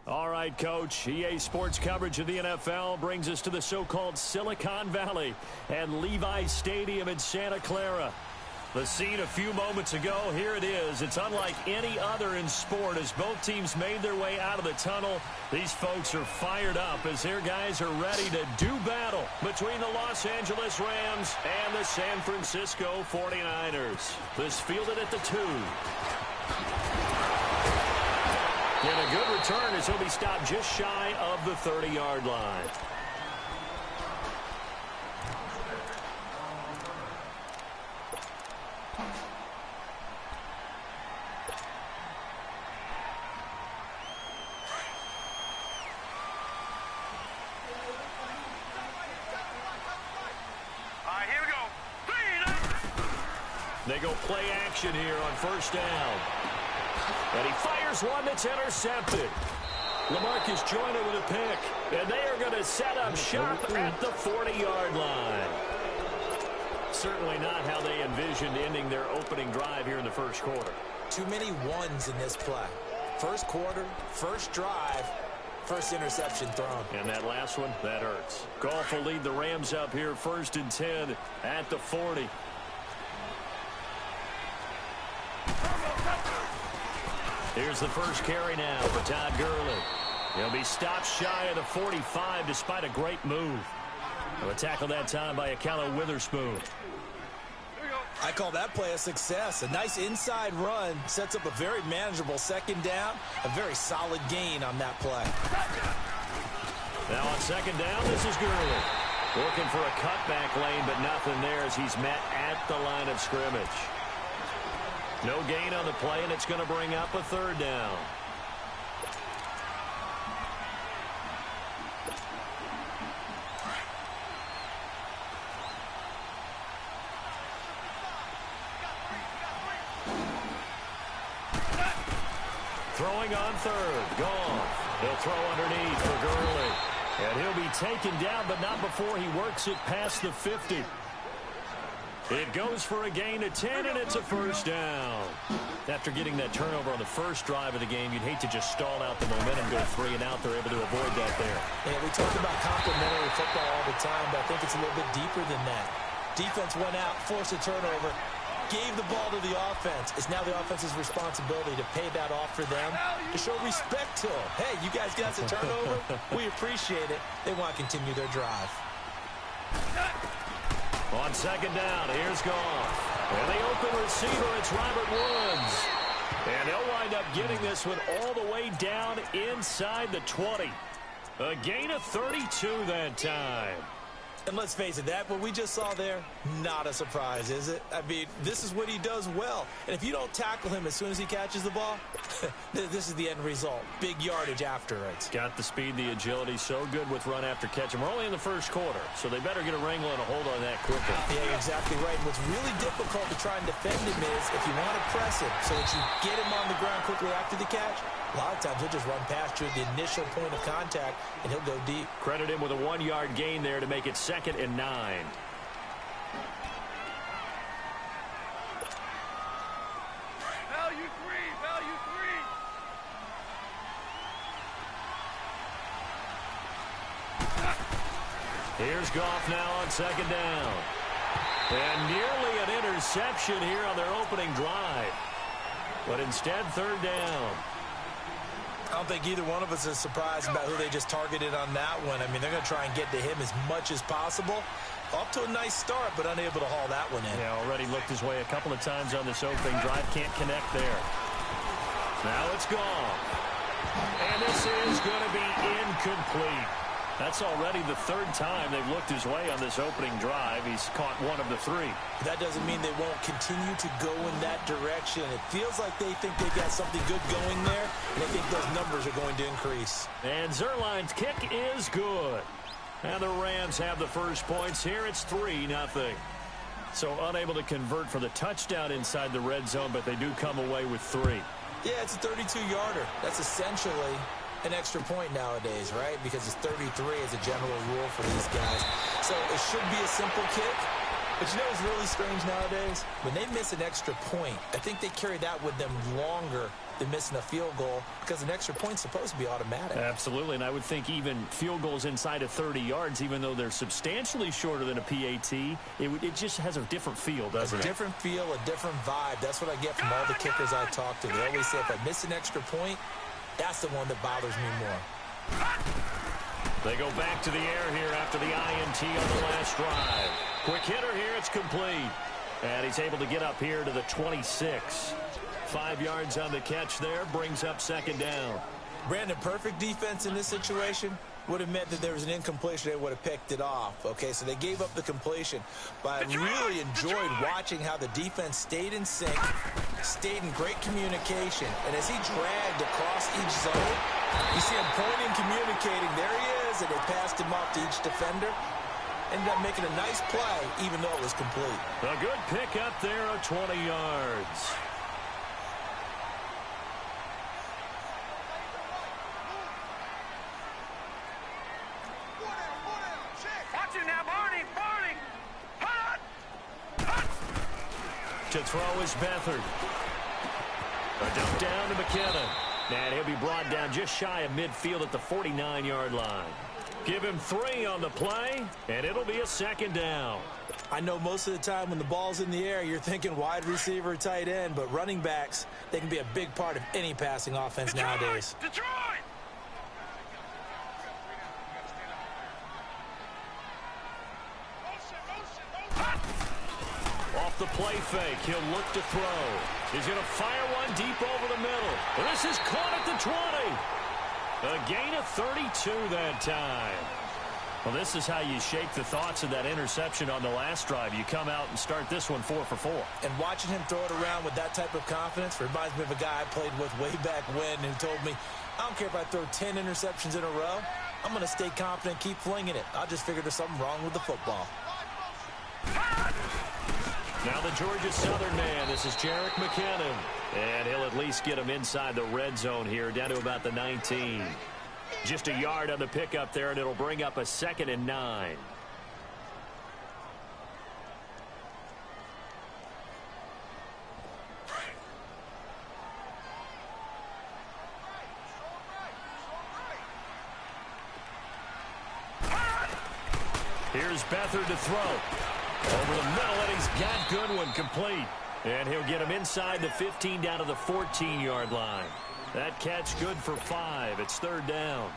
All right, Coach. EA Sports coverage of the NFL brings us to the so-called Silicon Valley and Levi's Stadium in Santa Clara. The scene a few moments ago, here it is. It's unlike any other in sport as both teams made their way out of the tunnel. These folks are fired up as their guys are ready to do battle between the Los Angeles Rams and the San Francisco 49ers. This fielded at the 2. And a good return as he'll be stopped just shy of the 30-yard line. Here we go. They go play action here on first down. And he fires one that's intercepted. LaMarcus Joyner with a pick. And they are going to set up shop at the 40-yard line. Certainly not how they envisioned ending their opening drive here in the first quarter. Too many ones in this play. First quarter, first drive, first interception thrown. And that last one, that hurts. Goff will lead the Rams up here first and 10 at the 40. Here's the first carry now for Todd Gurley. He'll be stopped shy of the 45 despite a great move. A tackle that time by Akella Witherspoon. I call that play a success. A nice inside run sets up a very manageable second down. A very solid gain on that play. Now on second down, this is Gurley. Looking for a cutback lane, but nothing there as he's met at the line of scrimmage. No gain on the play, and it's going to bring up a third down. Throwing on third. Goff. He'll throw underneath for Gurley. And he'll be taken down, but not before he works it past the 50. It goes for a gain of 10, and it's a first down. After getting that turnover on the first drive of the game, you'd hate to just stall out the momentum, go 3 and out. They're able to avoid that there. Yeah, we talk about complementary football all the time, but I think it's a little bit deeper than that. Defense went out, forced a turnover, gave the ball to the offense. It's now the offense's responsibility to pay that off for them, to show respect to them. Hey, you guys got a turnover? We appreciate it. They want to continue their drive. On second down, here's Goff. And the open receiver, it's Robert Woods. And they'll wind up getting this one all the way down inside the 20. A gain of 32 that time. And let's face it, that what we just saw there, not a surprise, is it? I mean, this is what he does well. And if you don't tackle him as soon as he catches the ball, this is the end result. Big yardage after it. Got the speed, the agility, so good with run after catch. And we're only in the first quarter, so they better get a wrangle and a hold on that quickly. Yeah, you're exactly right. And what's really difficult to try and defend him is if you want to press him so that you get him on the ground quickly after the catch, a lot of times he'll just run past you at the initial point of contact, and he'll go deep. Credit him with a 1-yard gain there to make it 2nd and 9. Value three. Here's Goff now on second down. And nearly an interception here on their opening drive. But instead, third down. I don't think either one of us is surprised about who they just targeted on that one. I mean, they're going to try and get to him as much as possible. Off to a nice start, but unable to haul that one in. Yeah, already looked his way a couple of times on this opening drive. Can't connect there. Now it's gone. And this is going to be incomplete. That's already the third time they've looked his way on this opening drive. He's caught one of the three. That doesn't mean they won't continue to go in that direction. It feels like they think they've got something good going there, and they think those numbers are going to increase. And Zerline's kick is good. And the Rams have the first points here. It's 3-0. So unable to convert for the touchdown inside the red zone, but they do come away with 3. Yeah, it's a 32-yarder. That's essentially an extra point nowadays, right? Because it's 33 as a general rule for these guys. So it should be a simple kick. But you know what's really strange nowadays? When they miss an extra point, I think they carry that with them longer than missing a field goal because an extra point's supposed to be automatic. Absolutely, and I would think even field goals inside of 30 yards, even though they're substantially shorter than a PAT, it just has a different feel, doesn't it? A different feel, a different vibe. That's what I get from all the kickers I talk to. They always say if I miss an extra point, that's the one that bothers me more. They go back to the air here after the INT on the last drive. Quick hitter here, it's complete. And he's able to get up here to the 26. 5 yards on the catch there, brings up second down. Brandon, perfect defense in this situation would have meant that there was an incompletion. They would have picked it off. Okay, so they gave up the completion. But I really enjoyed watching how the defense stayed in sync, stayed in great communication. And as he dragged across each zone, you see him pointing, communicating. There he is, and they passed him off to each defender. Ended up making a nice play, even though it was complete. A good pick up there of 20 yards. To throw is Beathard. A dump down to McKinnon. And he'll be brought down just shy of midfield at the 49-yard line. Give him 3 on the play, and it'll be a second down. I know most of the time when the ball's in the air, you're thinking wide receiver, tight end, but running backs, they can be a big part of any passing offense nowadays. Detroit! Off the play fake, he'll look to throw. He's going to fire one deep over the middle. This is caught at the 20. A gain of 32 that time. Well, this is how you shake the thoughts of that interception on the last drive. You come out and start this one 4 for 4. And watching him throw it around with that type of confidence reminds me of a guy I played with way back when who told me, I don't care if I throw 10 interceptions in a row. I'm going to stay confident, keep flinging it. I just figured there's something wrong with the football. Now the Georgia Southern man, this is Jerick McKinnon. And he'll at least get him inside the red zone here, down to about the 19. Just a yard on the pickup there, and it'll bring up a 2nd and 9. Here's Beathard to throw. Over the middle, and he's got Goodwin complete. And he'll get him inside the 15 down to the 14-yard line. That catch good for 5. It's 3rd down.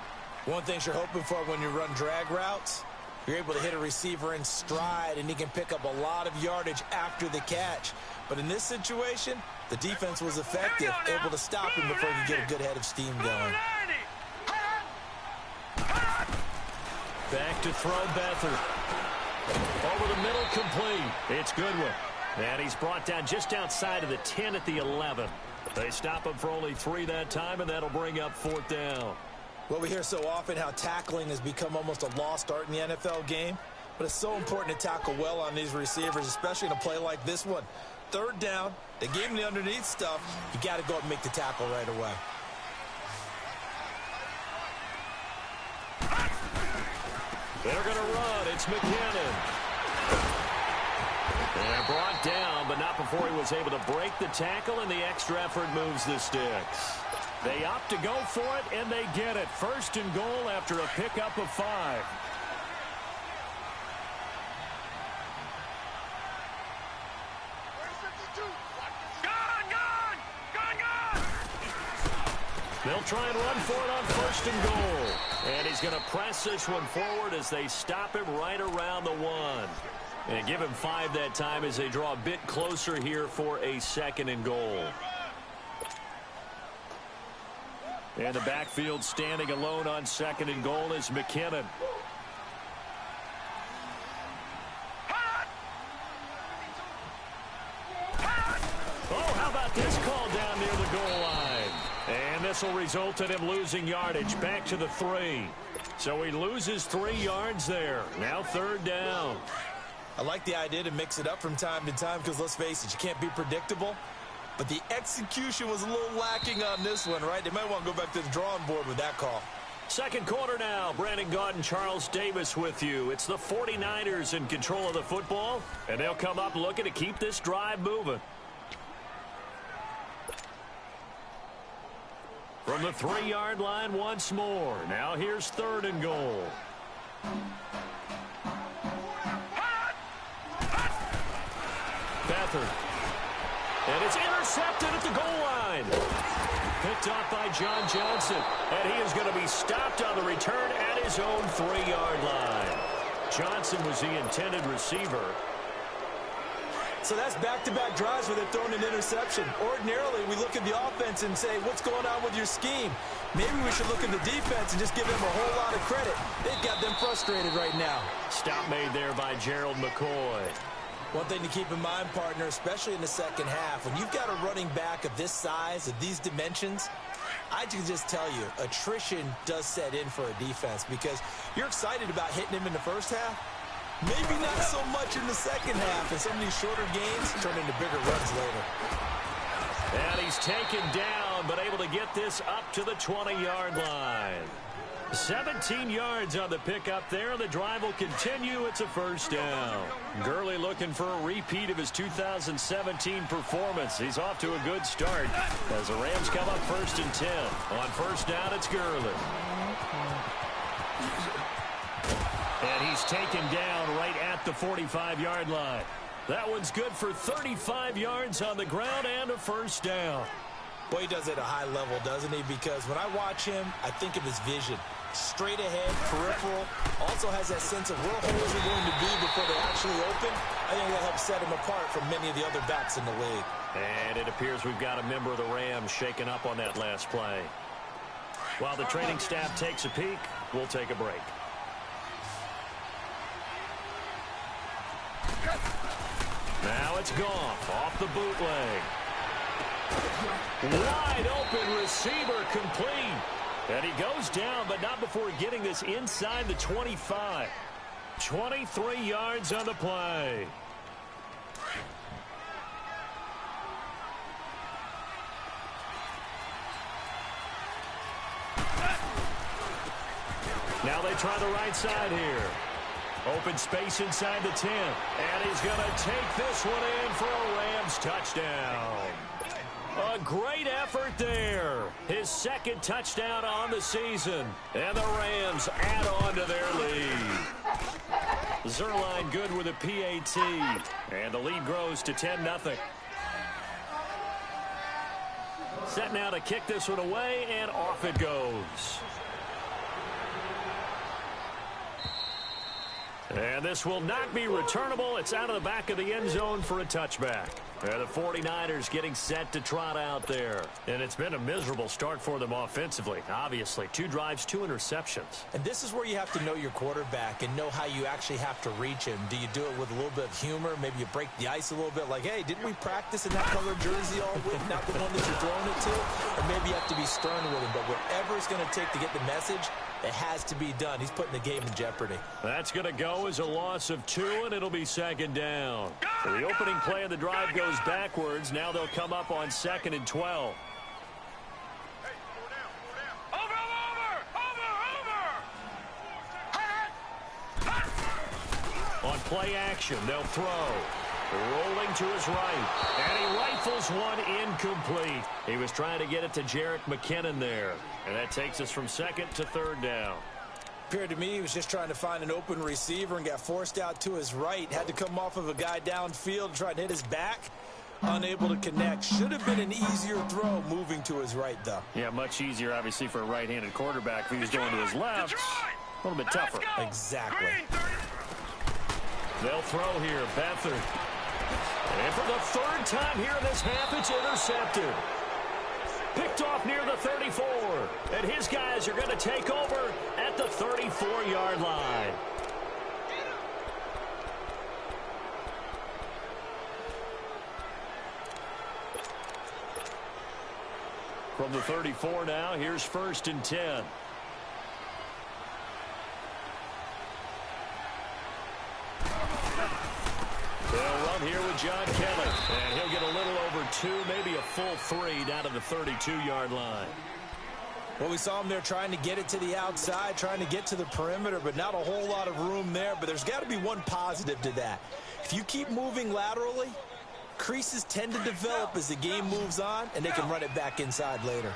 One thing you're hoping for when you run drag routes, you're able to hit a receiver in stride, and he can pick up a lot of yardage after the catch. But in this situation, the defense was effective, able to stop him before he could get a good head of steam going. Back to throw Beathard. Over the middle, complete. It's Goodwin. And he's brought down just outside of the 10 at the 11. They stop him for only 3 that time, and that'll bring up 4th down. Well, we hear so often how tackling has become almost a lost art in the NFL game. But it's so important to tackle well on these receivers, especially in a play like this one. 3rd down, they gave him the underneath stuff. You got to go up and make the tackle right away. They're going to run. It's McKinnon. And brought down, but not before he was able to break the tackle, and the extra effort moves the sticks. They opt to go for it, and they get it. 1st and goal after a pickup of 5. They'll try and run for it on 1st and goal. And he's going to press this one forward as they stop him right around the 1. And give him 5 that time as they draw a bit closer here for a 2nd and goal. And the backfield standing alone on 2nd and goal is McKinnon. Oh, how about this call down near the goal line? And this will result in him losing yardage back to the 3. So he loses 3 yards there. Now 3rd down. I like the idea to mix it up from time to time because, let's face it, you can't be predictable. But the execution was a little lacking on this one, right? They might want to go back to the drawing board with that call. Second quarter now. Brandon Gaudin, Charles Davis with you. It's the 49ers in control of the football, and they'll come up looking to keep this drive moving. From the 3-yard line once more. Now here's 3rd and goal. Beathard. And it's intercepted at the goal line. Picked off by John Johnson. And he is going to be stopped on the return at his own 3-yard line. Johnson was the intended receiver. So that's back-to-back drives where they're throwing an interception. Ordinarily, we look at the offense and say, what's going on with your scheme? Maybe we should look at the defense and just give them a whole lot of credit. They've got them frustrated right now. Stop made there by Gerald McCoy. One thing to keep in mind, partner, especially in the second half, when you've got a running back of this size, of these dimensions, I can just tell you, attrition does set in for a defense because you're excited about hitting him in the first half. Maybe not so much in the second half, and some of these shorter games turn into bigger runs later. And he's taken down, but able to get this up to the 20-yard line. 17 yards on the pickup there. The drive will continue. It's a 1st down. Gurley looking for a repeat of his 2017 performance. He's off to a good start as the Rams come up 1st and 10. On 1st down, it's Gurley. And he's taken down right at the 45-yard line. That one's good for 35 yards on the ground and a 1st down. Well, he does it at a high level, doesn't he? Because when I watch him, I think of his vision. Straight ahead, peripheral. Also has that sense of where holes are going to be before they actually open. I think that helps set him apart from many of the other backs in the league. And it appears we've got a member of the Rams shaken up on that last play. While the training staff takes a peek, we'll take a break. Now it's Goff off the bootleg. Wide open receiver complete. And he goes down, but not before getting this inside the 25. 23 yards on the play. Now they try the right side here. Open space inside the 10. And he's going to take this one in for a Rams touchdown. A great effort there. His 2nd touchdown on the season. And the Rams add on to their lead. Zerline good with a PAT. And the lead grows to 10-0. Set now to kick this one away, and off it goes. And this will not be returnable. It's out of the back of the end zone for a touchback. And the 49ers getting set to trot out there. And it's been a miserable start for them offensively. Obviously, 2 drives, 2 interceptions. And this is where you have to know your quarterback and know how you actually have to reach him. Do you do it with a little bit of humor? Maybe you break the ice a little bit like, hey, didn't we practice in that color jersey all week? Not the one that you're throwing it to? Or maybe you have to be stern with him. But whatever it's going to take to get the message, it has to be done. He's putting the game in jeopardy. That's going to go as a loss of 2, and it'll be 2nd down. So the opening play of the drive goes backwards. Now they'll come up on 2nd and 12. On play action, they'll throw. Rolling to his right. And he rifles one incomplete. He was trying to get it to Jerick McKinnon there. And that takes us from 2nd to 3rd down. Appeared to me he was just trying to find an open receiver and got forced out to his right. Had to come off of a guy downfield and try to hit his back. Unable to connect. Should have been an easier throw moving to his right, though. Yeah, much easier, obviously, for a right-handed quarterback. If he was going to his left, a little bit tougher. Exactly. They'll throw here. Beathard. And for the 3rd time here in this half, it's intercepted. Picked off near the 34. And his guys are going to take over at the 34-yard line. From the 34 now, here's 1st and 10. They'll run here with John Kelly. And he'll get a little over 2, maybe a full 3 down to the 32-yard line. Well, we saw him there trying to get it to the outside, trying to get to the perimeter, but not a whole lot of room there. But there's got to be one positive to that. If you keep moving laterally, creases tend to develop as the game moves on, and they can run it back inside later.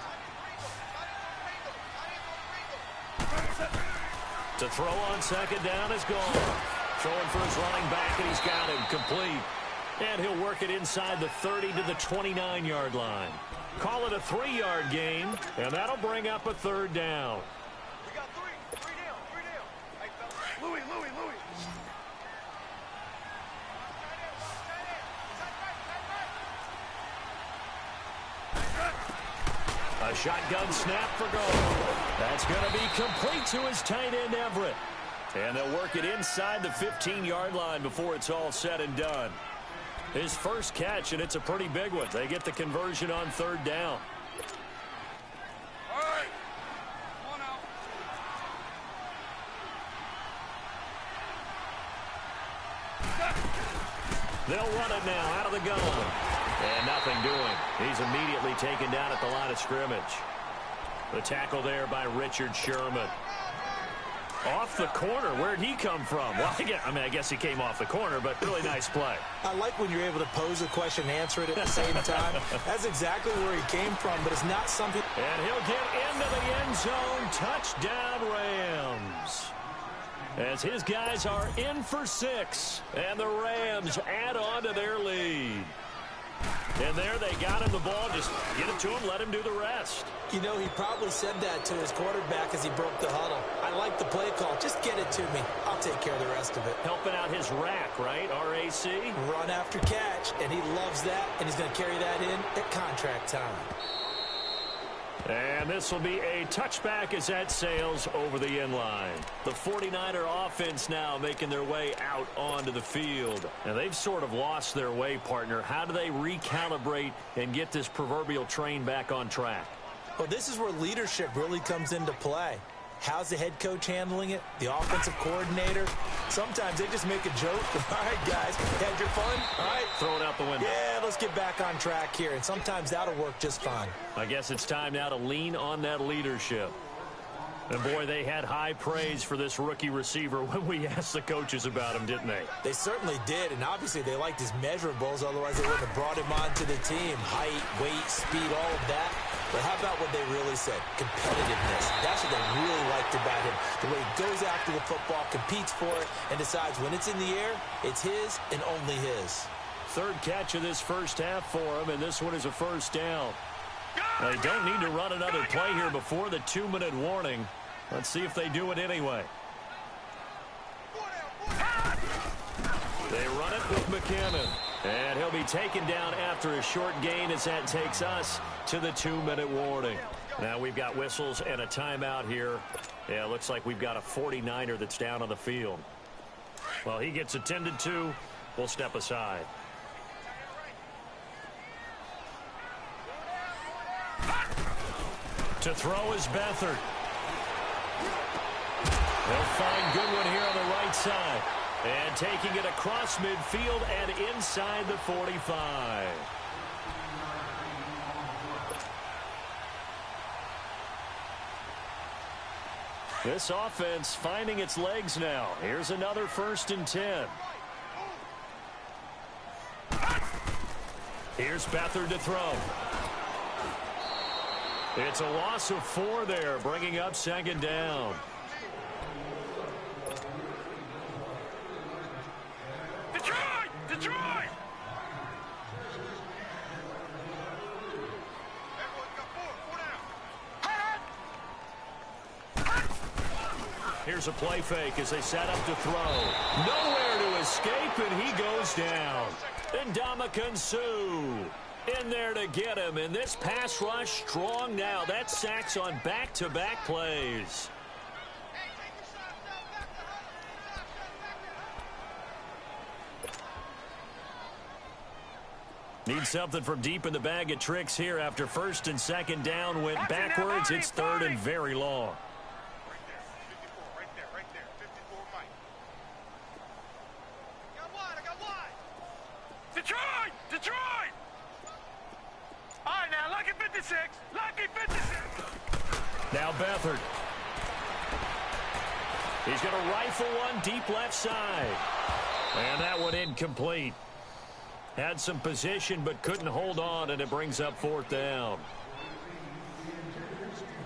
To throw on 2nd down is gone. Throwing for his running back, and he's got him complete. And he'll work it inside the 30 to the 29-yard line. Call it a 3-yard gain, and that'll bring up a 3rd down. We got three down. Hey, fellas. Louis. A shotgun snap for goal. That's going to be complete to his tight end, Everett. And they'll work it inside the 15-yard line before it's all said and done. His first catch, and it's a pretty big one. They get the conversion on 3rd down. All right. Come on out. They'll run it now out of the gun. And nothing doing. He's immediately taken down at the line of scrimmage. The tackle there by Richard Sherman. Off the corner. Where'd he come from? Well, I guess he came off the corner, but really nice play. I like when you're able to pose a question and answer it at the same time. That's exactly where he came from, but it's not something. And he'll get into the end zone. Touchdown, Rams. As his guys are in for 6, and the Rams add on to their lead. And there they got him the ball. Just get it to him, let him do the rest. You know, he probably said that to his quarterback as he broke the huddle. I like the play call. Just get it to me. I'll take care of the rest of it. Helping out his rack, right? RAC. Run after catch, and he loves that, and he's going to carry that in at contract time. And this will be a touchback as that sails over the end line. The 49er offense now making their way out onto the field. And they've sort of lost their way, partner. How do they recalibrate and get this proverbial train back on track? Well, this is where leadership really comes into play. How's the head coach handling it? The offensive coordinator? Sometimes they just make a joke. All right, guys, had your fun? All right. Throw it out the window. Yeah, let's get back on track here. And sometimes that'll work just fine. I guess it's time now to lean on that leadership. And, boy, they had high praise for this rookie receiver when we asked the coaches about him, didn't they? They certainly did, and obviously they liked his measurables. Otherwise, they wouldn't have brought him onto the team. Height, weight, speed, all of that. But how about what they really said? Competitiveness. That's what they really liked about him. The way he goes after the football, competes for it, and decides when it's in the air, it's his and only his. 3rd catch of this first half for him, and this one is a 1st down. They don't need to run another play here before the 2-minute warning. Let's see if they do it anyway. They run it with McKinnon. And he'll be taken down after a short gain as that takes us to the 2-minute warning. Now we've got whistles and a timeout here. Yeah, it looks like we've got a 49er that's down on the field. Well, he gets attended to. We'll step aside. To throw is Beathard. They'll find Goodwin here on the right side. And taking it across midfield and inside the 45. This offense finding its legs now. Here's another 1st and 10. Here's Beathard to throw. It's a loss of 4 there, bringing up 2nd down. Detroit! Here's a play fake as they set up to throw. Nowhere to escape, and he goes down. And Ndamukong Suh in there to get him. And this pass rush strong now. That's sacks on back-to-back plays. Need something from deep in the bag of tricks here after first and second down went backwards. It's third and very long. Right there. 54, Mike. I got one. Detroit! All right, now, lucky 56. Now Beathard. He's going to rifle one deep left side. And that one incomplete. Had some position but couldn't hold on, and it brings up fourth down.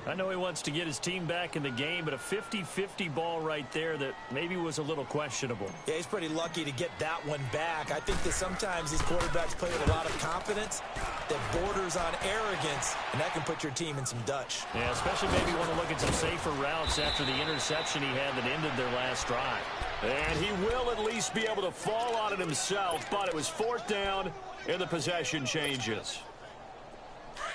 I know he wants to get his team back in the game, but a 50-50 ball right there that maybe was a little questionable. Yeah, he's pretty lucky to get that one back. I think that sometimes these quarterbacks play with a lot of confidence that borders on arrogance, and that can put your team in some Dutch. Yeah, especially maybe want to look at some safer routes after the interception he had that ended their last drive. And he will at least be able to fall on it himself, but it was fourth down, and the possession changes.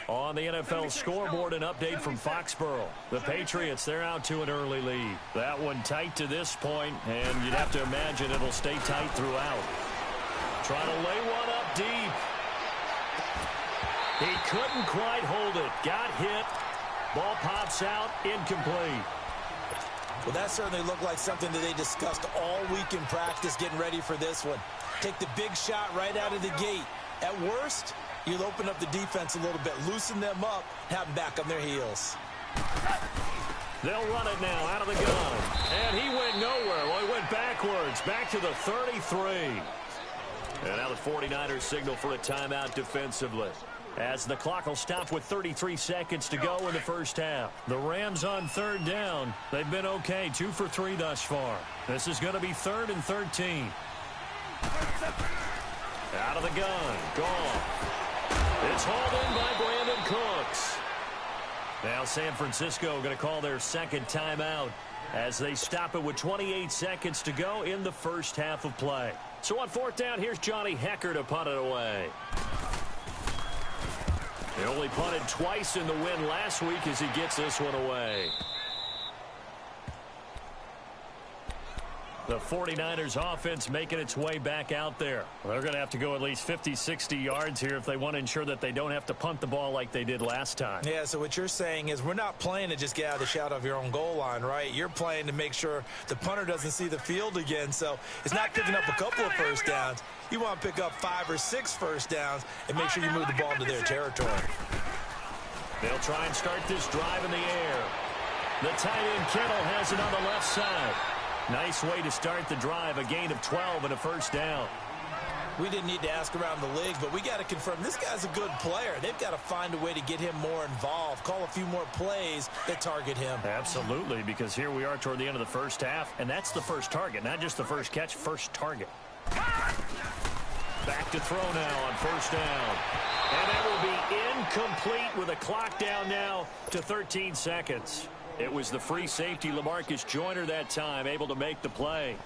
On the NFL scoreboard, an update from Foxborough. The Patriots, they're out to an early lead. That one tight to this point, and you'd have to imagine it'll stay tight throughout. Trying to lay one up deep. He couldn't quite hold it. Got hit. Ball pops out, incomplete. Well, that certainly looked like something that they discussed all week in practice getting ready for this one. Take the big shot right out of the gate. At worst, you'll open up the defense a little bit, loosen them up, have them back on their heels. They'll run it now out of the gun. And he went nowhere. Well, he went backwards, back to the 33. And now the 49ers signal for a timeout defensively, as the clock will stop with 33 seconds to go in the first half. The Rams on third down. They've been okay, 2 for 3 thus far. This is going to be 3rd and 13. Out of the gun. Gone. It's hauled in by Brandon Cooks. Now San Francisco going to call their second timeout as they stop it with 28 seconds to go in the first half of play. So on fourth down, here's Johnny Hecker to punt it away. He only punted twice in the win last week as he gets this one away. The 49ers offense making its way back out there. They're going to have to go at least 50, 60 yards here if they want to ensure that they don't have to punt the ball like they did last time. Yeah, so what you're saying is we're not playing to just get out of the shadow of your own goal line, right? You're playing to make sure the punter doesn't see the field again. So it's not picking up a couple of first downs. You want to pick up 5 or 6 first downs and make sure you move the ball into their territory. They'll try and start this drive in the air. The tight end Kittle has it on the left side. Nice way to start the drive, a gain of 12 and a first down. We didn't need to ask around the league, but we got to confirm this guy's a good player. They've got to find a way to get him more involved, call a few more plays that target him. Absolutely, because here we are toward the end of the first half, and that's the first target, not just the first catch, first target. Back to throw now on first down. And that will be incomplete with a clock down now to 13 seconds. It was the free safety, LaMarcus Joyner, that time, able to make the play.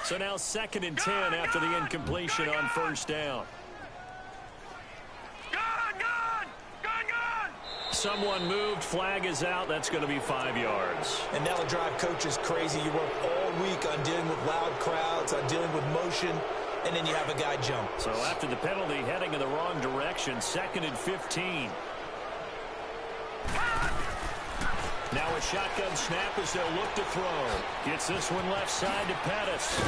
So now 2nd and 10 after the incompletion on first down. Someone moved, flag is out. That's going to be 5 yards. And that'll drive coaches crazy. You work all week on dealing with loud crowds, on dealing with motion, and then you have a guy jump. So after the penalty, heading in the wrong direction, 2nd and 15. Now a shotgun snap as they'll look to throw. Gets this one left side to Pettis.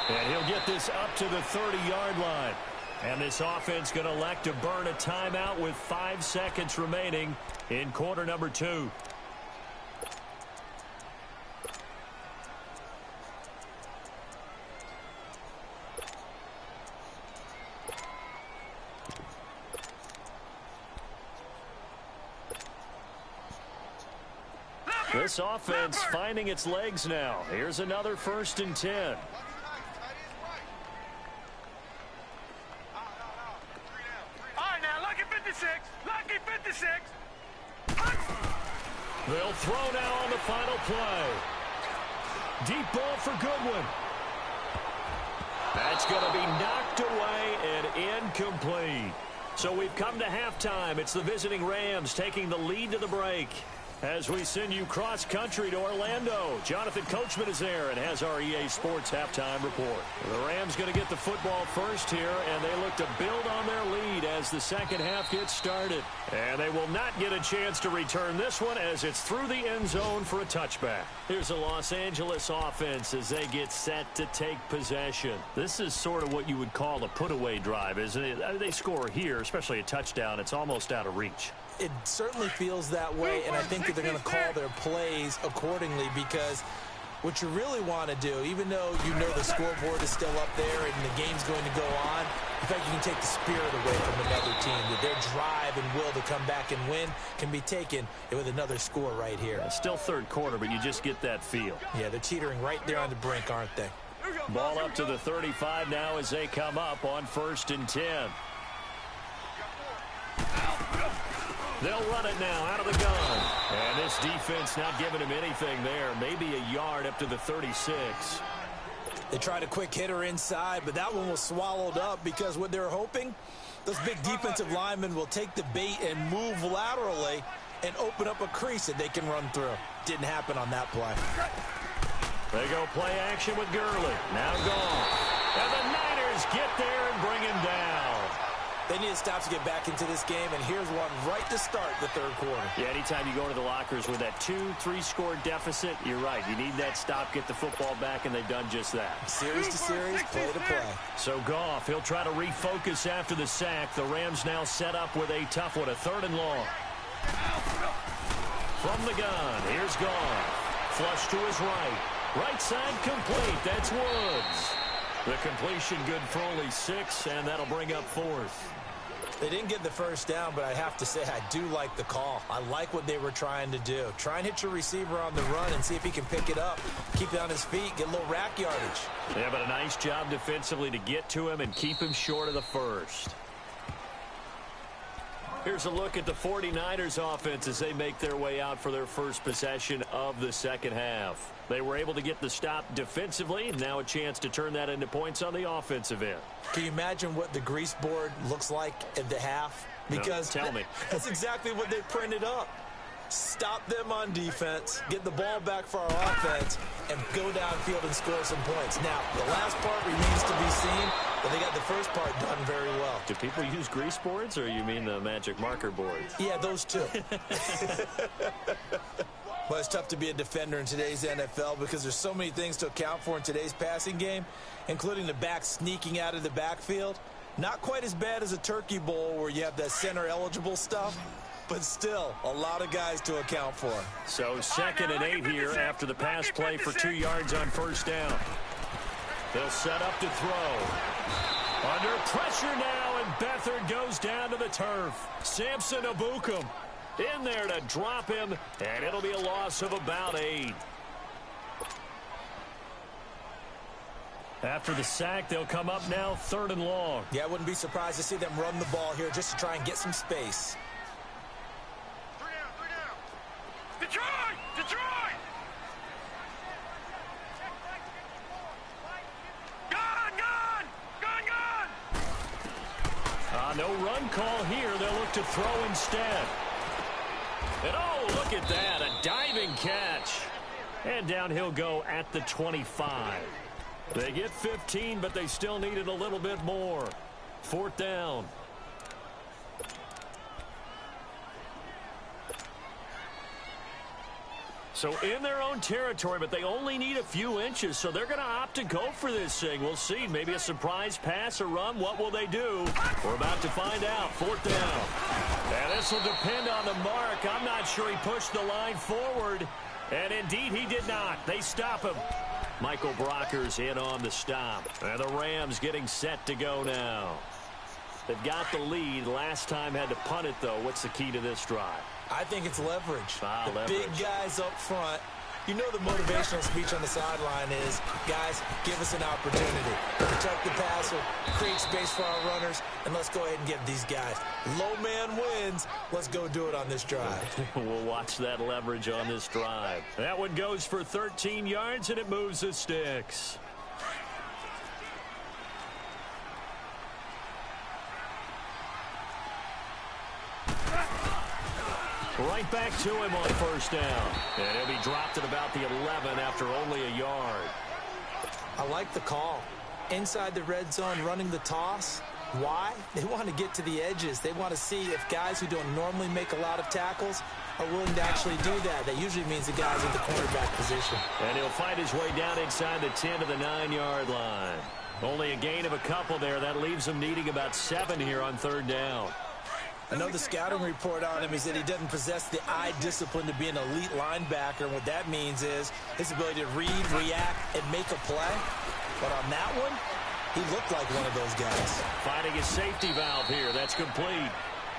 And he'll get this up to the 30-yard line. And this offense going to elect to burn a timeout with 5 seconds remaining in quarter number 2. This offense finding its legs now. Here's another 1st and 10. All right, now, lucky 56. Lucky 56. They'll throw now on the final play. Deep ball for Goodwin. That's going to be knocked away and incomplete. So we've come to halftime. It's the visiting Rams taking the lead to the break. As we send you cross-country to Orlando, Jonathan Coachman is there and has our EA Sports halftime report. The Rams going to get the football first here, and they look to build on their lead as the second half gets started. And they will not get a chance to return this one as it's through the end zone for a touchback. Here's a Los Angeles offense as they get set to take possession. This is sort of what you would call a put-away drive, isn't it? They score here, especially a touchdown. It's almost out of reach. It certainly feels that way, and I think that they're going to call their plays accordingly because what you really want to do, even though you know the scoreboard is still up there and the game's going to go on, in fact, you can take the spirit away from another team. That their drive and will to come back and win can be taken with another score right here. It's still third quarter, but you just get that feel. Yeah, they're teetering right there on the brink, aren't they? Ball up to the 35 now as they come up on 1st and 10. They'll run it now out of the gun. And this defense not giving him anything there. Maybe a yard up to the 36. They tried a quick hitter inside, but that one was swallowed up because what they're hoping, those big defensive linemen will take the bait and move laterally and open up a crease that they can run through. Didn't happen on that play. They go play action with Gurley. Now gone. And the Niners get there and bring him down. They need a stop to get back into this game, and here's one right to start the third quarter. Yeah, anytime you go into the lockers with that 2-3 score deficit, you're right. You need that stop, get the football back, and they've done just that. Series to series, play to play. So Goff, he'll try to refocus after the sack. The Rams now set up with a tough one, a 3rd and long. From the gun, here's Goff. Flush to his right. Right side complete. That's Woods. The completion good for only 6, and that'll bring up 4th. They didn't get the first down, but I have to say I do like the call. I like what they were trying to do. Try and hit your receiver on the run and see if he can pick it up. Keep it on his feet, get a little rack yardage. Yeah, but a nice job defensively to get to him and keep him short of the first. Here's a look at the 49ers offense as they make their way out for their first possession of the second half. They were able to get the stop defensively, and now a chance to turn that into points on the offensive end. Can you imagine what the grease board looks like at the half? Because no, tell me. That's exactly what they printed up. Stop them on defense, get the ball back for our offense, and go downfield and score some points. Now, the last part remains to be seen, but they got the first part done very well. Do people use grease boards, or you mean the magic marker boards? Yeah, those two. Well, it's tough to be a defender in today's NFL because there's so many things to account for in today's passing game, including the back sneaking out of the backfield. Not quite as bad as a turkey bowl where you have that center-eligible stuff, but still a lot of guys to account for. So 2nd and 8 here after the pass play for 2 yards on 1st down. They'll set up to throw. Under pressure now, and Beathard goes down to the turf. Samson Abukum in there to drop him, and it'll be a loss of about 8. After the sack, they'll come up now 3rd and long. Yeah, I wouldn't be surprised to see them run the ball here just to try and get some space. 3 down. Detroit! Detroit! Gun! No run call here. They'll look to throw instead. And oh, look at that, a diving catch. And down he'll go at the 25. They get 15, but they still needed a little bit more. 4th down. So in their own territory, but they only need a few inches, so they're going to opt to go for this thing. We'll see. Maybe a surprise pass or run. What will they do? We're about to find out. 4th down. And this will depend on the mark. I'm not sure he pushed the line forward. And indeed, he did not. They stop him. Michael Brockers in on the stop. And the Rams getting set to go now. They've got the lead. Last time had to punt it, though. What's the key to this drive? I think it's leverage. The leverage. Big guys up front. You know the motivational speech on the sideline is, guys, give us an opportunity. Protect the passer, create space for our runners, and let's go ahead and get these guys. Low man wins. Let's go do it on this drive. We'll watch that leverage on this drive. That one goes for 13 yards, and it moves the sticks. Right back to him on first down. And he'll be dropped at about the 11 after only a yard. I like the call. Inside the red zone, running the toss. Why? They want to get to the edges. They want to see if guys who don't normally make a lot of tackles are willing to actually do that. That usually means the guys in the cornerback position. And he'll fight his way down inside the 10 to the 9-yard line. Only a gain of a couple there. That leaves him needing about 7 here on third down. I know the scouting report on him is that he doesn't possess the eye discipline to be an elite linebacker. And what that means is his ability to read, react, and make a play. But on that one, he looked like one of those guys. Finding his safety valve here. That's complete.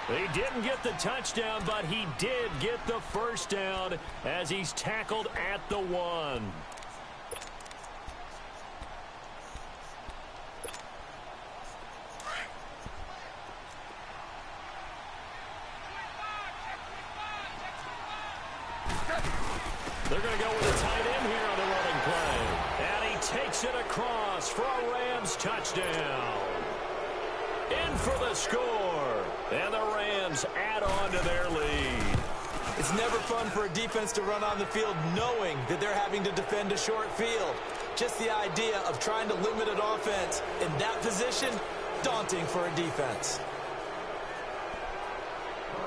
He didn't get the touchdown, but he did get the first down as he's tackled at the 1. They're going to go with a tight end here on the running play. And he takes it across for a Rams touchdown. In for the score. And the Rams add on to their lead. It's never fun for a defense to run on the field knowing that they're having to defend a short field. Just the idea of trying to limit an offense in that position, daunting for a defense.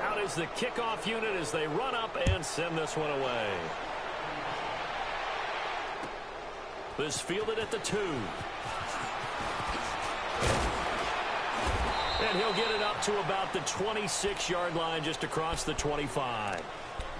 Out is the kickoff unit as they run up and send this one away. This fielded at the 2. And he'll get it up to about the 26-yard line, just across the 25.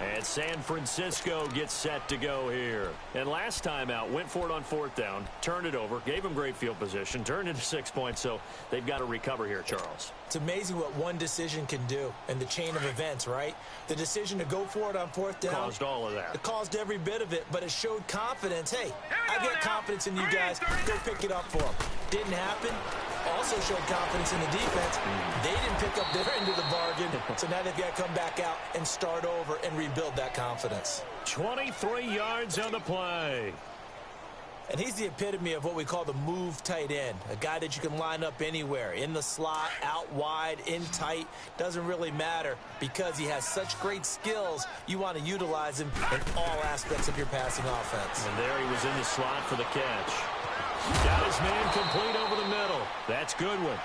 And San Francisco gets set to go here. And last time out, went for it on fourth down, turned it over, gave them great field position, turned into 6 points, so they've got to recover here, Charles. It's amazing what one decision can do in the chain of events, right? The decision to go for it on fourth down. Caused all of that. It caused every bit of it, but it showed confidence. Hey, I've got confidence in you guys. Go pick it up for them. Didn't happen. Also showed confidence in the defense. They didn't pick up their end of the bargain, so now they've got to come back out and start over and rebuild that confidence. 23 yards on the play. And he's the epitome of what we call the move tight end, a guy that you can line up anywhere, in the slot, out wide, in tight, doesn't really matter because he has such great skills. You want to utilize him in all aspects of your passing offense. And there he was in the slot for the catch. Got his man complete over the middle. That's Goodwin.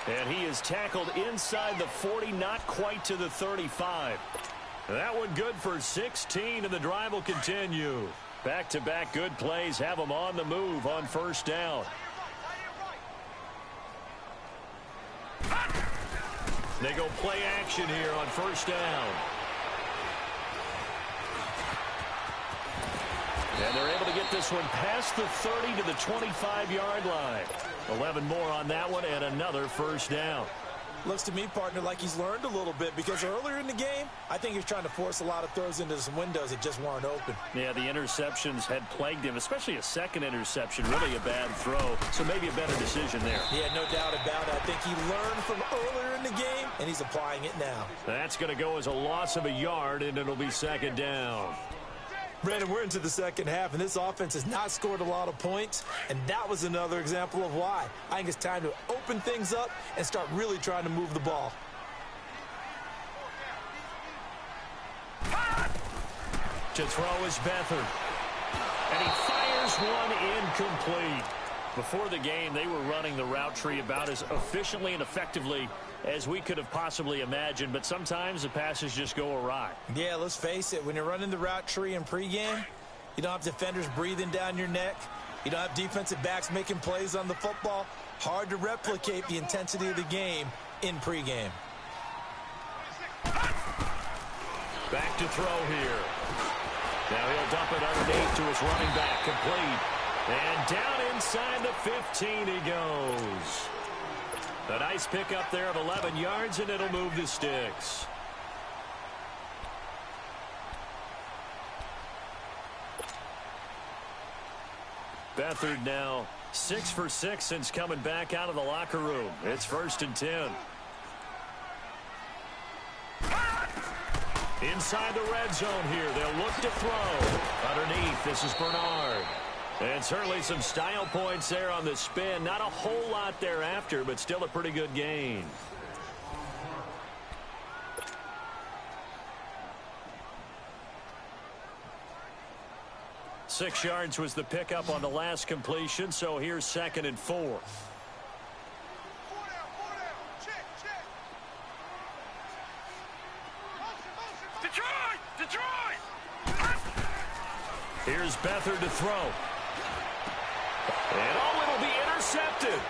And he is tackled inside the 40, not quite to the 35. That one good for 16, and the drive will continue. Back-to-back good plays have them on the move on first down. They go play action here on first down. And they're able to get this one past the 30 to the 25-yard line. 11 more on that one and another first down. Looks to me, partner, like he's learned a little bit because earlier in the game, I think he was trying to force a lot of throws into some windows that just weren't open. Yeah, the interceptions had plagued him, especially a second interception, really a bad throw, so maybe a better decision there. Yeah, no doubt about it. I think he learned from earlier in the game, and he's applying it now. That's going to go as a loss of a yard, and it'll be second down. Brandon, we're into the second half, and this offense has not scored a lot of points, and that was another example of why. I think it's time to open things up and start really trying to move the ball. To throw is Beathard. And he fires one incomplete. Before the game, they were running the route tree about as efficiently and effectively as we could have possibly imagined, but sometimes the passes just go awry. Yeah, let's face it. When you're running the route tree in pregame, you don't have defenders breathing down your neck. You don't have defensive backs making plays on the football. Hard to replicate the intensity of the game in pregame. Back to throw here. Now he'll dump it underneath to his running back, complete. And down inside the 15 he goes. A nice pickup there of 11 yards, and it'll move the sticks. Beathard now 6 for 6 since coming back out of the locker room. It's 1st and 10. Inside the red zone here. They'll look to throw. Underneath, this is Bernard. And certainly some style points there on the spin. Not a whole lot thereafter, but still a pretty good gain. 6 yards was the pickup on the last completion, so here's 2nd and 4. 4 down, 4 down. Check, check. Motion. Detroit! Here's Beathard to throw. And it'll be intercepted.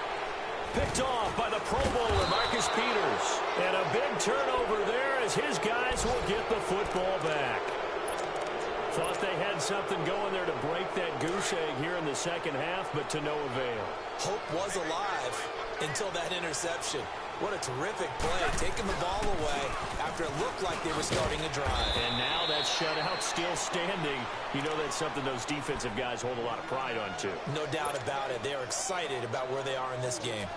Picked off by the Pro Bowler, Marcus Peters. And a big turnover there as his guys will get the football back. Thought they had something going there to break that goose egg here in the second half, but to no avail. Hope was alive until that interception. What a terrific play, taking the ball away after it looked like they were starting a drive. And now that shutout still standing. You know that's something those defensive guys hold a lot of pride on, too. No doubt about it. They are excited about where they are in this game.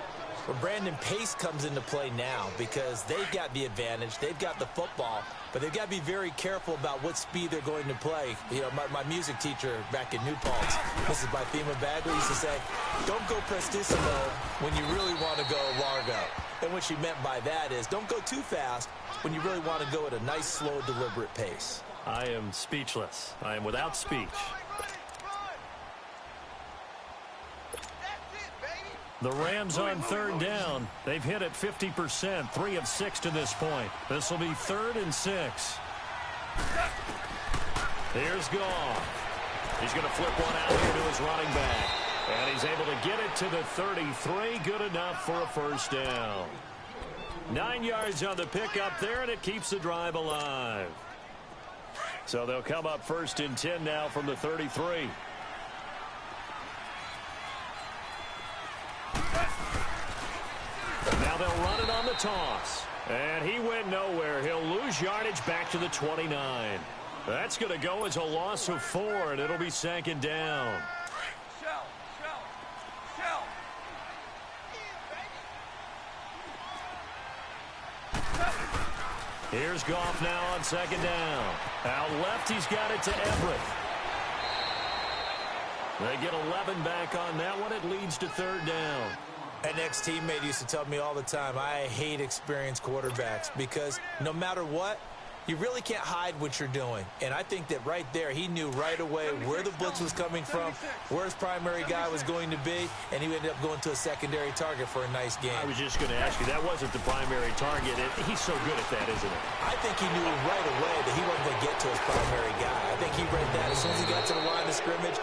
Well, Brandon, pace comes into play now because they've got the advantage. They've got the football, but they've got to be very careful about what speed they're going to play. You know, my music teacher back in New Paltz, Mrs. Bythema Bagley, used to say, don't go prestissimo when you really want to go largo. And what she meant by that is don't go too fast when you really want to go at a nice, slow, deliberate pace. I am speechless. I am without speech. The Rams on 3rd down. They've hit it 50%, 3 of 6 to this point. This will be 3rd and 6. Here's Goff. He's going to flip one out here to his running back. And he's able to get it to the 33. Good enough for a first down. 9 yards on the pickup there, and it keeps the drive alive. So they'll come up 1st and 10 now from the 33. Now they'll run it on the toss. And he went nowhere. He'll lose yardage back to the 29. That's going to go as a loss of 4, and it'll be 2nd down. Here's Goff now on 2nd down. Out left, he's got it to Everett. They get 11 back on that one. It leads to 3rd down. An ex-teammate used to tell me all the time, I hate experienced quarterbacks because no matter what, you really can't hide what you're doing. And I think that right there, he knew right away where the blitz was coming from, where his primary guy was going to be, and he ended up going to a secondary target for a nice game. I was just going to ask you, that wasn't the primary target. He's so good at that, isn't it? I think he knew right away that he wasn't going to get to his primary guy. I think he read that as soon as he got to the line of scrimmage,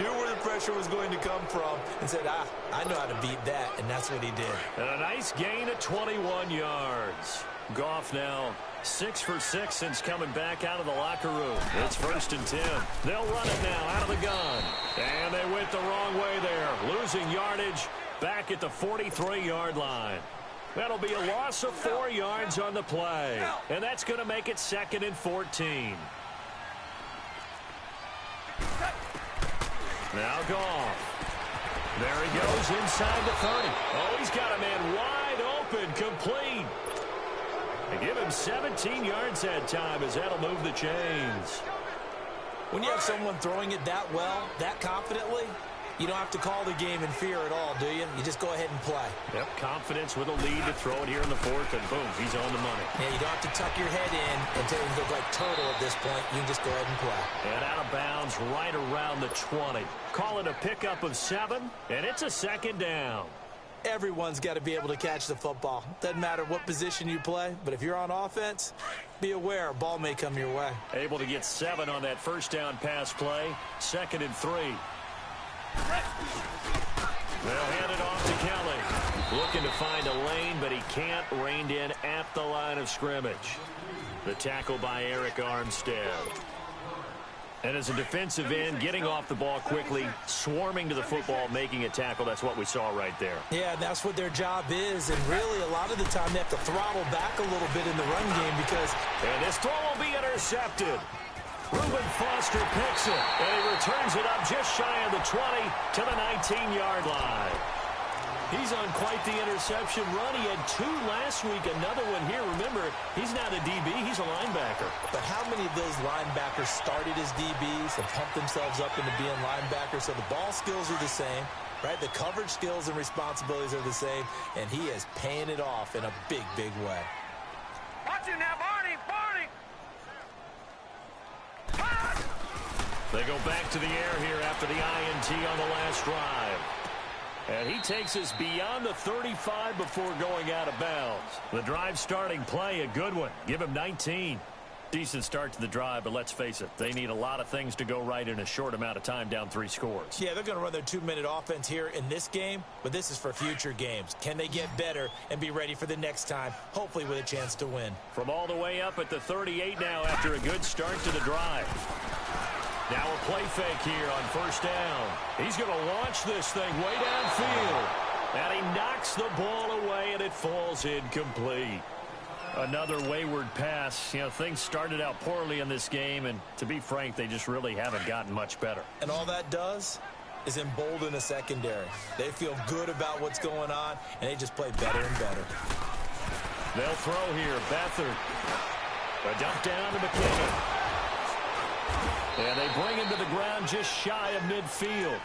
knew where the pressure was going to come from, and said, I know how to beat that, and that's what he did. And a nice gain of 21 yards. Goff now 6 for 6 since coming back out of the locker room. It's 1st and 10. They'll run it now out of the gun. And they went the wrong way there. Losing yardage back at the 43-yard line. That'll be a loss of 4 yards on the play. And that's going to make it 2nd and 14. Now Goff. There he goes inside the 30. Oh, he's got a man wide open, complete. They give him 17 yards that time as that'll move the chains. When you have someone throwing it that well, that confidently, you don't have to call the game in fear at all, do you? You just go ahead and play. Yep, confidence with a lead to throw it here in the 4th, and boom, he's on the money. Yeah, you don't have to tuck your head in until you look like turtle at this point. You can just go ahead and play. And out of bounds right around the 20. Call it a pickup of 7, and it's a 2nd down. Everyone's got to be able to catch the football. Doesn't matter what position you play, but if you're on offense, be aware a ball may come your way. Able to get 7 on that first down pass play. 2nd and 3. They'll hand it off to Kelly. Looking to find a lane, but he can't. Reined in at the line of scrimmage. The tackle by Eric Armstead. And as a defensive end, getting off the ball quickly, swarming to the football, making a tackle, that's what we saw right there. Yeah, that's what their job is, and really a lot of the time they have to throttle back a little bit in the run game because... And this throw will be intercepted. Reuben Foster picks it, and he returns it up just shy of the 20 to the 19-yard line. He's on quite the interception run. He had 2 last week, another one here. Remember, he's not a DB, he's a linebacker. But how many of those linebackers started as DBs and pumped themselves up into being linebackers? So the ball skills are the same, right? The coverage skills and responsibilities are the same, and he is paying it off in a big, big way. Watch it now, Barney! Barney! They go back to the air here after the INT on the last drive. And he takes us beyond the 35 before going out of bounds. The drive starting play, a good one. Give him 19. Decent start to the drive, but let's face it, they need a lot of things to go right in a short amount of time, down 3 scores. Yeah, they're going to run their 2-minute offense here in this game, but this is for future games. Can they get better and be ready for the next time, hopefully with a chance to win? From all the way up at the 38 now after a good start to the drive. Now a play fake here on first down. He's going to launch this thing way downfield. And he knocks the ball away, and it falls incomplete. Another wayward pass. You know, things started out poorly in this game, and to be frank, they just really haven't gotten much better. And all that does is embolden the secondary. They feel good about what's going on, and they just play better and better. They'll throw here. Beathard. A dump down to McKinnon. And they bring him to the ground just shy of midfield.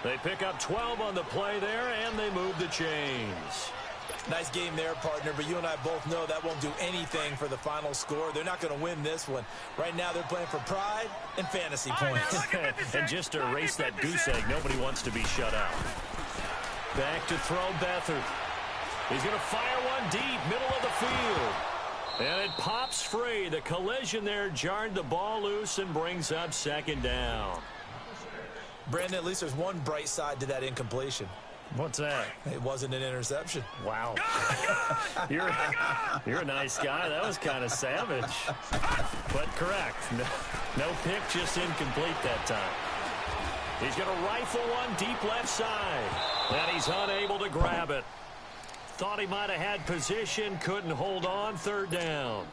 They pick up 12 on the play there, and they move the chains. Nice game there, partner, but you and I both know that won't do anything for the final score. They're not going to win this one. Right now, they're playing for pride and fantasy points. And just to erase that goose egg, nobody wants to be shut out. Back to throw Beathard. He's going to fire one deep, middle of the field. And it pops free. The collision there jarred the ball loose and brings up second down. Brandon, at least there's one bright side to that incompletion. What's that? It wasn't an interception. Wow. You're a nice guy. That was kind of savage. But correct. No pick, just incomplete that time. He's going to rifle one deep left side. And he's unable to grab it. Thought he might have had position, couldn't hold on, third down.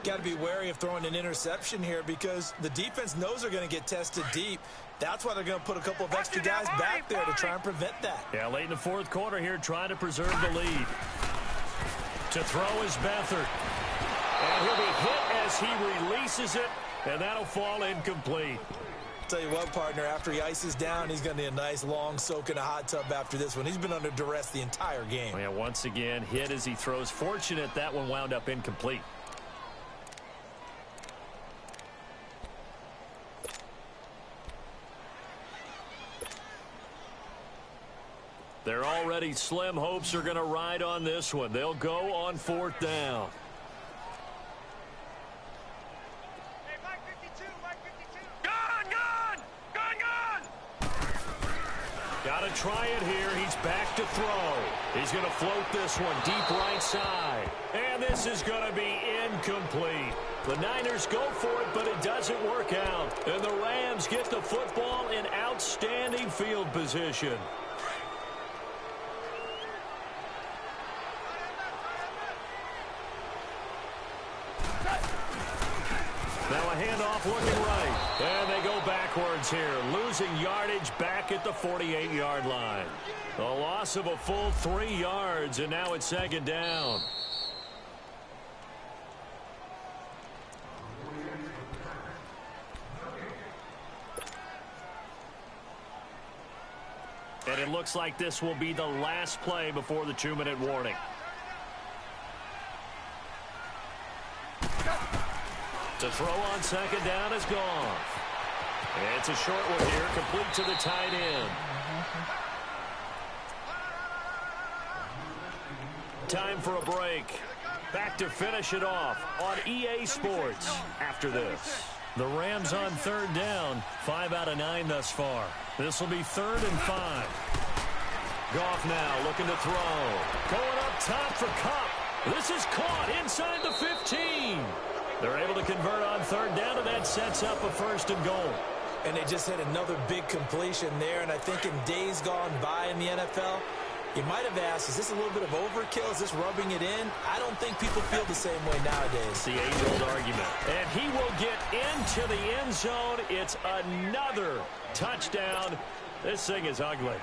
Got to be wary of throwing an interception here because the defense knows they're going to get tested deep. That's why they're going to put a couple of extra guys back there to try and prevent that. Yeah, late in the fourth quarter here, trying to preserve the lead. To throw is Beathard. And he'll be hit as he releases it, and that'll fall incomplete. Tell you what, partner, after he ices down, he's going to need a nice long soak in a hot tub after this one. He's been under duress the entire game. Yeah, once again, hit as he throws. Fortunate that one wound up incomplete. Their already slim hopes are going to ride on this one. They'll go on fourth down. Hey, Mike 52, Mike 52. Gone! Got to try it here. He's back to throw. He's going to float this one deep right side. And this is going to be incomplete. The Niners go for it, but it doesn't work out. And the Rams get the football in outstanding field position. Now a handoff looking right. And they go backwards here. Losing yardage back at the 48-yard line. A loss of a full 3 yards, and now it's second down. And it looks like this will be the last play before the 2-minute warning. To throw on second down is gone. It's a short one here, complete to the tight end. Time for a break. Back to finish it off on EA Sports after this. The Rams on third down, 5 out of 9 thus far. This will be 3rd and 5. Goff now looking to throw. Going up top for Kupp. This is caught inside the 15. They're able to convert on third down, and that sets up a 1st and goal. And they just had another big completion there, and I think in days gone by in the NFL, you might have asked, is this a little bit of overkill? Is this rubbing it in? I don't think people feel the same way nowadays. The age-old argument. And he will get into the end zone. It's another touchdown. This thing is ugly.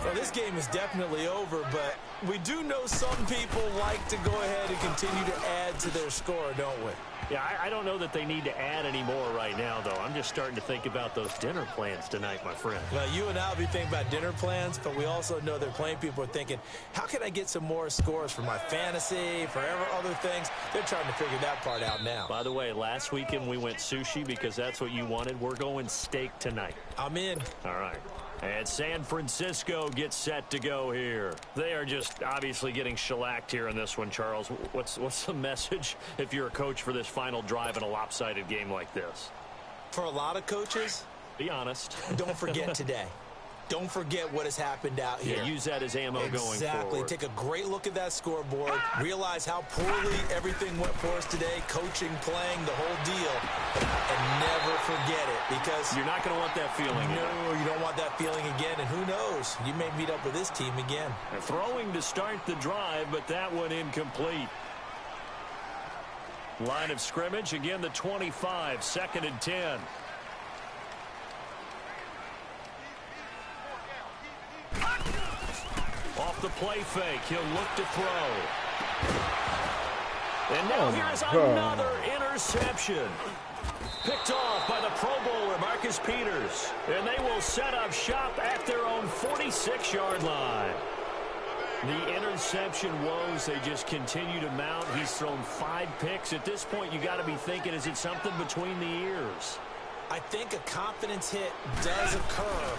Well, this game is definitely over, but we do know some people like to go ahead and continue to add to their score, don't we? Yeah, I don't know that they need to add any more right now, though. I'm just starting to think about those dinner plans tonight, my friend. Well, you and I will be thinking about dinner plans, but we also know that playing people are thinking, how can I get some more scores for my fantasy, for other things? They're trying to figure that part out now. By the way, last weekend we went sushi because that's what you wanted. We're going steak tonight. I'm in. All right. And San Francisco gets set to go here. They are just obviously getting shellacked here in this one, Charles. What's the message if you're a coach for this final drive in a lopsided game like this? For a lot of coaches, be honest. Don't forget today. Don't forget what has happened out here. Yeah, use that as ammo going forward. Exactly. Take a great look at that scoreboard. Realize how poorly everything went for us today. Coaching, playing, the whole deal. And never forget it, because you're not going to want that feeling. No, you don't want that feeling again. And who knows? You may meet up with this team again. They're throwing to start the drive, but that one incomplete. Line of scrimmage, again the 25, 2nd and 10. Off the play fake, he'll look to throw. And now here's another interception. Picked off by the Pro Bowler, Marcus Peters. And they will set up shop at their own 46-yard line. The interception woes, they just continue to mount. He's thrown 5 picks. At this point, you got to be thinking, is it something between the ears? I think a confidence hit does occur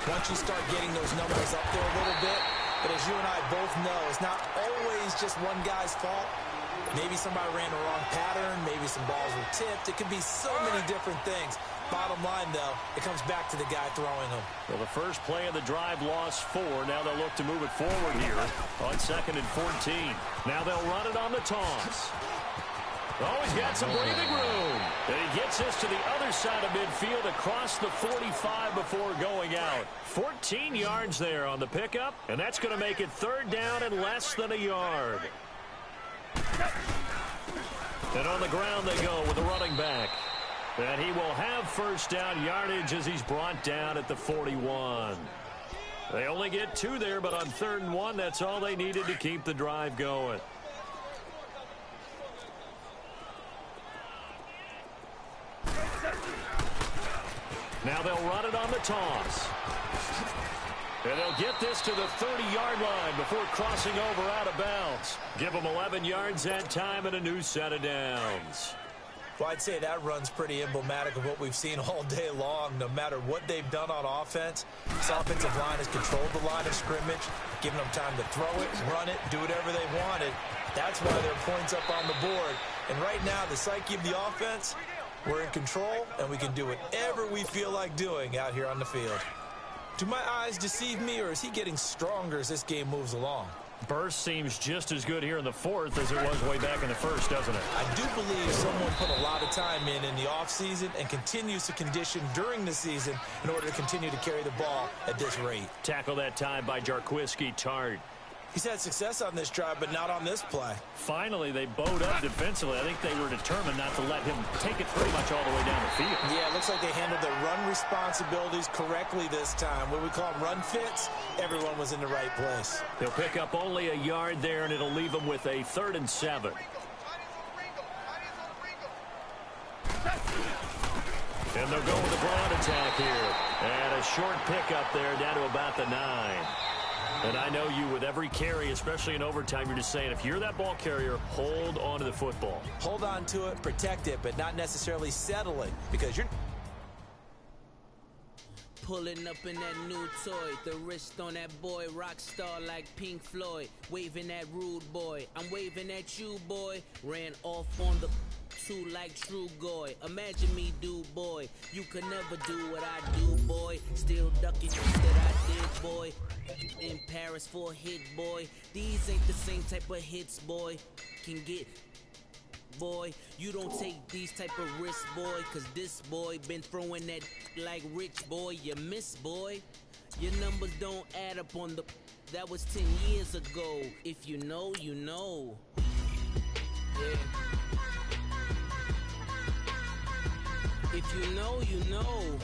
once you start getting those numbers up there a little bit. But as you and I both know, it's not always just one guy's fault. Maybe somebody ran the wrong pattern. Maybe some balls were tipped. It could be so many different things. Bottom line, though, it comes back to the guy throwing them. Well, the first play of the drive lost 4. Now they'll look to move it forward here on 2nd and 14. Now they'll run it on the toss. Oh, he's got some breathing room. And he gets this to the other side of midfield across the 45 before going out. 14 yards there on the pickup, and that's going to make it 3rd down and less than a yard. And on the ground they go with the running back. And he will have 1st down yardage as he's brought down at the 41. They only get 2 there, but on 3rd and 1, that's all they needed to keep the drive going. Now they'll run it on the toss. And they'll get this to the 30-yard line before crossing over out of bounds. Give them 11 yards that time and a new set of downs. Well, I'd say that run's pretty emblematic of what we've seen all day long. No matter what they've done on offense, this offensive line has controlled the line of scrimmage, given them time to throw it, run it, do whatever they wanted. That's why there are points up on the board. And right now, the psyche of the offense, we're in control, and we can do whatever we feel like doing out here on the field. Do my eyes deceive me, or is he getting stronger as this game moves along? Burst seems just as good here in the 4th as it was way back in the 1st, doesn't it? I do believe someone put a lot of time in the offseason and continues to condition during the season in order to continue to carry the ball at this rate. Tackle that time by Jarquiski Tart. He's had success on this drive, but not on this play. Finally, they bowed up defensively. I think they were determined not to let him take it pretty much all the way down the field. Yeah, it looks like they handled their run responsibilities correctly this time. What we call them run fits, everyone was in the right place. They'll pick up only a yard there, and it'll leave them with a 3rd and 7. And they'll go with the ground attack here. And a short pickup there down to about the 9. And I know you, with every carry, especially in overtime, you're just saying, if you're that ball carrier, hold on to the football. Hold on to it, protect it, but not necessarily settle it, because you're... Pulling up in that new toy, the wrist on that boy, rock star like Pink Floyd, waving that rude boy, I'm waving at you, boy, ran off on the... like True Goy. Imagine me, do boy. You could never do what I do, boy. Still ducking that I did, boy. In Paris for a hit, boy. These ain't the same type of hits, boy. Can get, boy. You don't take these type of risks, boy. Cause this boy been throwing that like Rich, boy. You miss, boy. Your numbers don't add up on the... That was 10 years ago. If you know, you know. Yeah. If you know, you know.